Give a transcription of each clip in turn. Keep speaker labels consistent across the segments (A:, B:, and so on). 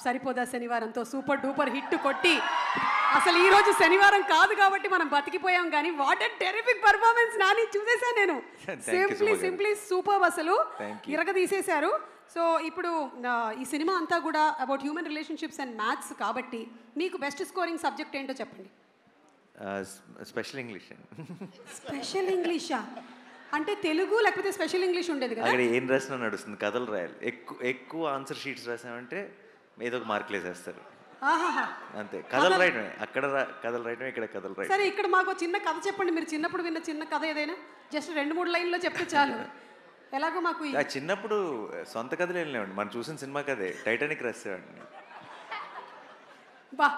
A: సరిపోదా శనివారంతో super duper hit కొట్టి అసలు ఈ రోజు శనివారం కాదు కాబట్టి మనం బతికిపోయాం కానీ what a terrific performance Nani చూసేసాను నేను సింప్లీ సూపర్ అసలు ఇరగదీసేశారు సో ఇప్పుడు ఈ సినిమా అంతా కూడా about human relationships and maths కాబట్టి మీకు బెస్ట్ స్కోరింగ్ సబ్జెక్ట్ ఏంటో చెప్పండి
B: స్పెషల్ ఇంగ్లీష్
A: స్పెషల్ ఇంగ్లీషా అంటే తెలుగు లేకపోతే స్పెషల్ ఇంగ్లీష్ ఉండేది కదా
B: అక్కడ ఏం రాసినా నడుస్తుంది కథలు రాయాలి ఎక్కువ ఆన్సర్ షీట్స్ రాసామంటే ఏదో ఒక మార్కులు వేసేస్తారు అంతే కథలు రాయటమే అక్కడ కథలు రాయటమే ఇక్కడ కథలు రాయటం
A: సరే ఇక్కడ మాకు చిన్న కథ చెప్పండి మీరు చిన్నప్పుడు విన్న చిన్న కథ ఏదైనా జస్ట్ 2-3 లైన్లో చెప్తే చాలు ఎలాగో మాకు
B: చిన్నప్పుడు సొంత కథలు ఏం లేవండి మనం చూసిన సినిమా కథే టైటానిక్ రాసేవాడిని
A: బా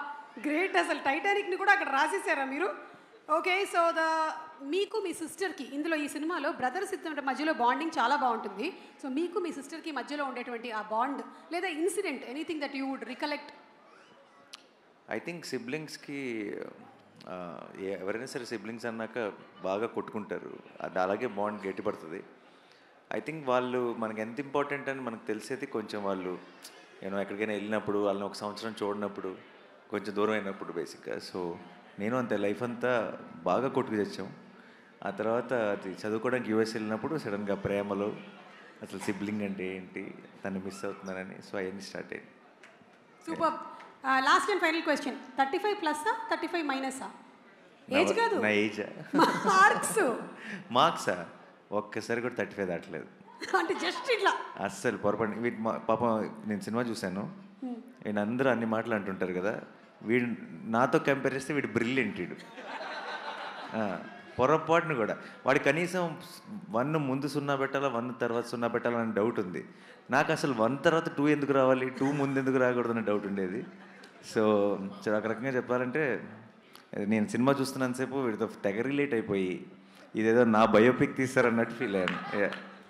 A: గ్రేట్ అసలు టైటానిక్ని కూడా అక్కడ రాసేసారా మీరు ఓకే సో మీకు మీ సిస్టర్కి ఇందులో ఈ సినిమాలో బ్రదర్స్ ఇద్దరి మధ్యలో బాండింగ్ చాలా బాగుంటుంది సో మీకు మీ సిస్టర్కి మధ్యలో ఉండేటువంటి ఆ బాండ్ లేదా incident anything that you would recollect
B: I think సిబ్లింగ్స్కి ఎవరైనా సరే సిబ్లింగ్స్ అన్నాక బాగా కొట్టుకుంటారు అది అలాగే బాండ్ గట్టిపడుతుంది ఐ థింక్ వాళ్ళు మనకి ఎంత ఇంపార్టెంట్ అని మనకు తెలిసేది కొంచెం వాళ్ళు నేను ఎక్కడికైనా వెళ్ళినప్పుడు వాళ్ళని ఒక సంవత్సరం చూడనప్పుడు కొంచెం దూరం అయినప్పుడు బేసిక్గా సో నేను అంతే లైఫ్ అంతా బాగా కొట్టుకు తెచ్చాం ఆ తర్వాత అది చదువుకోవడానికి యూఎస్ వెళ్ళినప్పుడు సడన్గా ప్రేమలో అసలు సిబ్లింగ్ అంటే ఏంటి తను మిస్ అవుతున్నానని సో అవన్నీ స్టార్ట్ అయ్యింది
A: super last and final question 35+ఆ 35- ఏజ్ కాదు
B: నా ఏజా మార్క్సా ఒక్కసారి కూడా 35 దాటలేదు
A: అంటే జస్ట్ ఇట్లా
B: అస్సలు పొరపాటు వీటి పాపం నేను సినిమా చూశాను వీడు అందరూ అన్ని మాటలు అంటుంటారు కదా వీడు నాతో కంపేర్ చేస్తే వీడు బ్రిలియంట్ వీడు పొరపాటును కూడా వాడు కనీసం 1 ముందు 0 పెట్టాలా 1 తర్వాత 0 పెట్టాలా అని డౌట్ ఉంది నాకు అసలు 1 తర్వాత 2 ఎందుకు రావాలి 2 ముందు ఎందుకు రాకూడదని డౌట్ ఉండేది సో ఒక రకంగా చెప్పాలంటే నేను సినిమా చూస్తున్నంతసేపు వీడితో తెగ రిలేట్ అయిపోయి ఇదేదో నా బయోపిక్ తీస్తారన్నట్టు ఫీల్ అయ్యాను